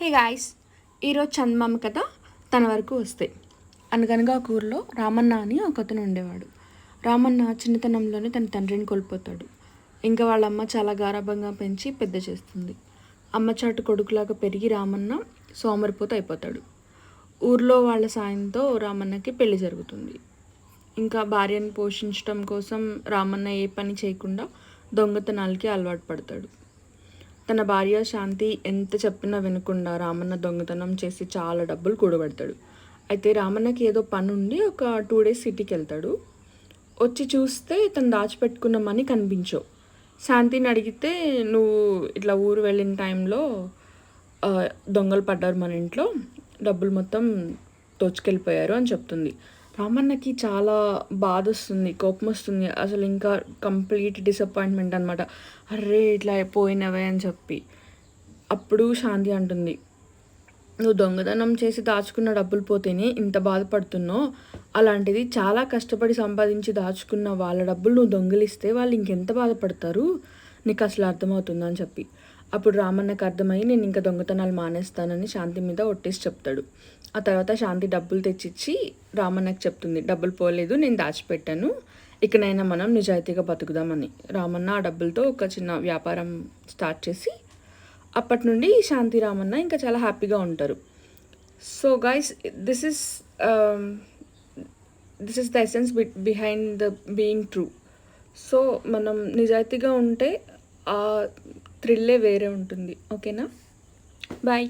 Hey guys, ఈరోజు చందమామ కథ తన వరకు వస్తాయి. అనగనగా ఒక ఊరిలో రామన్న అని ఒకతను ఉండేవాడు. రామన్న చిన్నతనంలోనే తన తండ్రిని కోల్పోతాడు. ఇంకా వాళ్ళ అమ్మ చాలా గారాబంగా పెంచి పెద్ద చేస్తుంది. అమ్మ చాటు కొడుకులాగా పెరిగి రామన్న సోమరిపోత అయిపోతాడు. ఊర్లో వాళ్ళ సాయంతో రామన్నకి పెళ్లి జరుగుతుంది. ఇంకా భార్యను పోషించడం కోసం రామన్న ఏ పని చేయకుండా దొంగతనాలకి అలవాటు పడతాడు. తన భార్య శాంతి ఎంత చెప్పినా వినకుండా రామన్న దొంగతనం చేసి చాలా డబ్బులు కూడబెడతాడు. అయితే రామన్నకి ఏదో పని ఉండి ఒక 2 days సిటీకి వెళ్తాడు. వచ్చి చూస్తే తను దాచిపెట్టుకున్న మనీ కనిపించవు. శాంతిని అడిగితే, నువ్వు ఇట్లా ఊరు వెళ్ళిన టైంలో దొంగలు పడ్డారు మన ఇంట్లో, డబ్బులు మొత్తం దోచుకెళ్ళిపోయారు అని చెప్తుంది. రామన్నకి చాలా బాధ వస్తుంది, కోపం వస్తుంది. అసలు ఇంకా కంప్లీట్ డిసప్పాయింట్మెంట్ అనమాట. అర్రే ఇట్లా పోయినవే అని చెప్పి. అప్పుడు శాంతి అంటుంది, నువ్వు దొంగతనం చేసి దాచుకున్న డబ్బులు పోతేనే ఇంత బాధపడుతున్నావు, అలాంటిది చాలా కష్టపడి సంపాదించి దాచుకున్న వాళ్ళ డబ్బులు నువ్వు దొంగిలిస్తే వాళ్ళు ఇంకెంత బాధపడతారు, నీకు అసలు అర్థమవుతుందని చెప్పి. అప్పుడు రామన్నకు అర్థమయ్యి నేను ఇంకా దొంగతనాలు మానేస్తానని శాంతి మీద ఒట్టేసి చెప్తాడు. ఆ తర్వాత శాంతి డబ్బులు తెచ్చిచ్చి రామన్నకు చెప్తుంది, డబ్బులు పోలేదు, నేను దాచిపెట్టాను, ఇకనైనా మనం నిజాయితీగా బతుకుదామని. రామన్న ఆ డబ్బులతో ఒక చిన్న వ్యాపారం స్టార్ట్ చేసి అప్పటి నుండి శాంతి రామన్న ఇంకా చాలా హ్యాపీగా ఉంటారు. So guys, this is the essence behind the being true. So మనం నిజాయితీగా ఉంటే ఆ థ్రిల్లే వేరే ఉంటుంది. ఓకేనా? బాయ్.